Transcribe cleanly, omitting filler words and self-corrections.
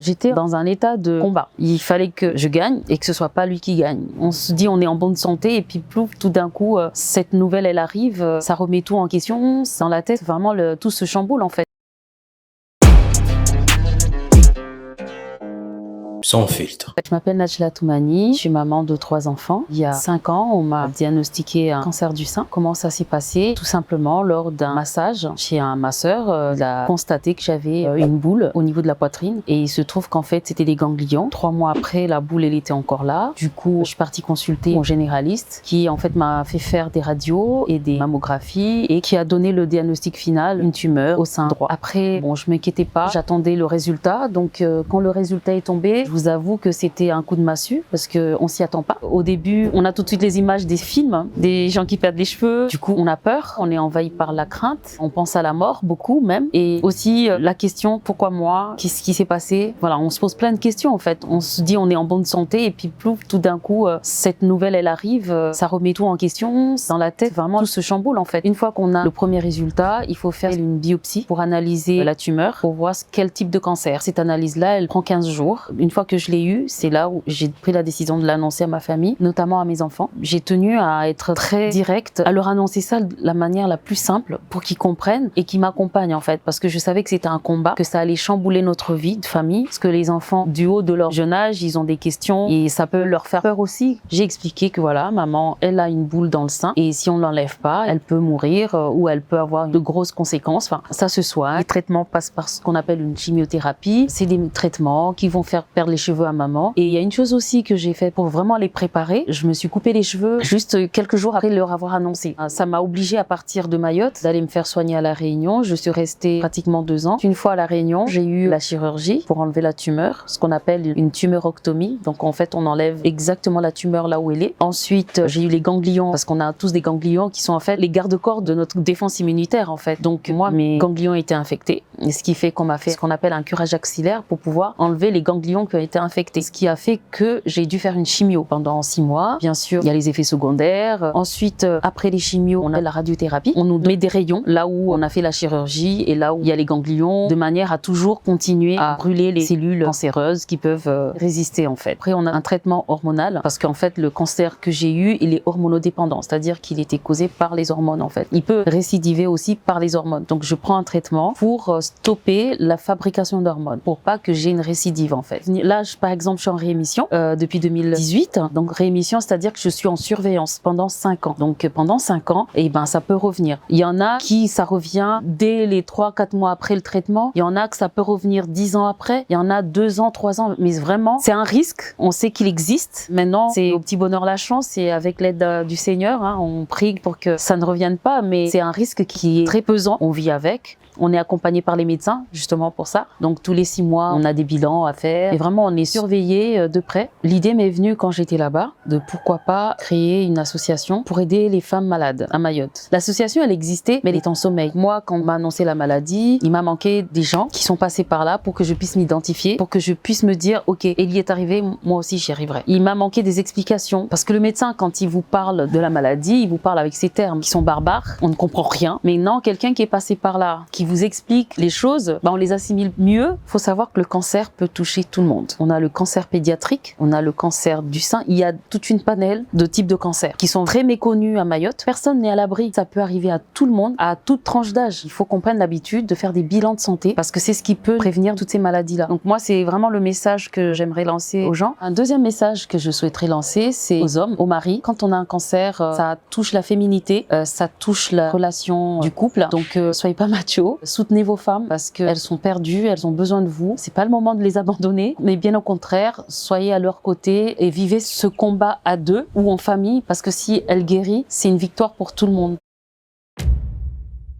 J'étais dans un état de combat. Il fallait que je gagne et que ce soit pas lui qui gagne. On se dit on est en bonne santé et puis plouf, tout d'un coup, cette nouvelle elle arrive, ça remet tout en question, dans la tête, vraiment tout se chamboule en fait. Sans filtre. Je m'appelle Najla Toumani, je suis maman de 3 enfants. Il y a 5 ans, on m'a diagnostiqué un cancer du sein. Comment ça s'est passé? Tout simplement, lors d'un massage chez un masseur, il a constaté que j'avais une boule au niveau de la poitrine. Et il se trouve qu'en fait, c'était des ganglions. 3 mois après, la boule, elle était encore là. Du coup, je suis partie consulter mon généraliste qui, en fait, m'a fait faire des radios et des mammographies et qui a donné le diagnostic final, une tumeur au sein droit. Après, bon, je m'inquiétais pas, j'attendais le résultat. Donc, quand le résultat est tombé, je vous avoue que c'était un coup de massue parce qu'on s'y attend pas. Au début, on a tout de suite les images des films, des gens qui perdent les cheveux. Du coup, on a peur, on est envahi par la crainte, on pense à la mort, beaucoup même. Et aussi la question, pourquoi moi? Qu'est-ce qui s'est passé? Voilà, on se pose plein de questions en fait. On se dit on est en bonne santé et puis plouf, tout d'un coup, cette nouvelle elle arrive, ça remet tout en question. Dans la tête, vraiment tout se chamboule en fait. Une fois qu'on a le premier résultat, il faut faire une biopsie pour analyser la tumeur, pour voir quel type de cancer. Cette analyse-là, elle prend 15 jours. Une fois que je l'ai eu, c'est là où j'ai pris la décision de l'annoncer à ma famille, notamment à mes enfants. J'ai tenu à être très directe, à leur annoncer ça de la manière la plus simple pour qu'ils comprennent et qu'ils m'accompagnent en fait, parce que je savais que c'était un combat, que ça allait chambouler notre vie de famille, parce que les enfants du haut de leur jeune âge, ils ont des questions et ça peut leur faire peur aussi. J'ai expliqué que voilà, maman, elle a une boule dans le sein et si on l'enlève pas, elle peut mourir ou elle peut avoir de grosses conséquences. Enfin, ça se soigne. Les traitements passent par ce qu'on appelle une chimiothérapie. C'est des traitements qui vont faire perdre les cheveux à maman. Et il y a une chose aussi que j'ai fait pour vraiment les préparer. Je me suis coupé les cheveux juste quelques jours après leur avoir annoncé. Ça m'a obligée à partir de Mayotte d'aller me faire soigner à La Réunion. Je suis restée pratiquement 2 ans. Une fois à La Réunion, j'ai eu la chirurgie pour enlever la tumeur, ce qu'on appelle une tumoroctomie. Donc en fait, on enlève exactement la tumeur là où elle est. Ensuite, j'ai eu les ganglions parce qu'on a tous des ganglions qui sont en fait les garde-corps de notre défense immunitaire en fait. Donc moi, mes ganglions étaient infectés. Et ce qui fait qu'on m'a fait ce qu'on appelle un curage axillaire pour pouvoir enlever les ganglions qui ont été infectés. Ce qui a fait que j'ai dû faire une chimio pendant 6 mois. Bien sûr, il y a les effets secondaires. Ensuite, après les chimios, on a la radiothérapie. On nous met des rayons là où on a fait la chirurgie et là où il y a les ganglions, de manière à toujours continuer à brûler les cellules cancéreuses qui peuvent résister en fait. Après, on a un traitement hormonal parce qu'en fait, le cancer que j'ai eu, il est hormonodépendant, c'est-à-dire qu'il était causé par les hormones en fait. Il peut récidiver aussi par les hormones. Donc, je prends un traitement pour stopper la fabrication d'hormones, pour pas que j'ai une récidive en fait. Là, par exemple, je suis en réémission depuis 2018. Donc réémission, c'est-à-dire que je suis en surveillance pendant 5 ans. Donc pendant 5 ans, et ben ça peut revenir. Il y en a qui ça revient dès les 3-4 mois après le traitement. Il y en a que ça peut revenir 10 ans après. Il y en a 2 ans, 3 ans. Mais vraiment, c'est un risque. On sait qu'il existe. Maintenant, c'est au petit bonheur la chance et avec l'aide du Seigneur, hein, on prie pour que ça ne revienne pas. Mais c'est un risque qui est très pesant. On vit avec. On est accompagné par les médecins, justement pour ça. Donc, tous les 6 mois, on a des bilans à faire. Et vraiment, on est surveillé de près. L'idée m'est venue quand j'étais là-bas de pourquoi pas créer une association pour aider les femmes malades à Mayotte. L'association, elle existait, mais elle est en sommeil. Moi, quand on m'a annoncé la maladie, il m'a manqué des gens qui sont passés par là pour que je puisse m'identifier, pour que je puisse me dire, OK, Ellie est arrivée, moi aussi j'y arriverai. Il m'a manqué des explications. Parce que le médecin, quand il vous parle de la maladie, il vous parle avec ces termes qui sont barbares. On ne comprend rien. Mais non, quelqu'un qui est passé par là, qui vous explique les choses, on les assimile mieux. Il faut savoir que le cancer peut toucher tout le monde. On a le cancer pédiatrique, on a le cancer du sein. Il y a toute une panel de types de cancers qui sont très méconnus à Mayotte. Personne n'est à l'abri. Ça peut arriver à tout le monde, à toute tranche d'âge. Il faut qu'on prenne l'habitude de faire des bilans de santé parce que c'est ce qui peut prévenir toutes ces maladies-là. Donc moi, c'est vraiment le message que j'aimerais lancer aux gens. Un deuxième message que je souhaiterais lancer, c'est aux hommes, aux maris. Quand on a un cancer, ça touche la féminité, ça touche la relation du couple. Donc soyez pas macho. Soutenez vos femmes parce qu'elles sont perdues, elles ont besoin de vous. C'est pas le moment de les abandonner, mais bien au contraire, soyez à leur côté et vivez ce combat à 2 ou en famille parce que si elle guérit, c'est une victoire pour tout le monde.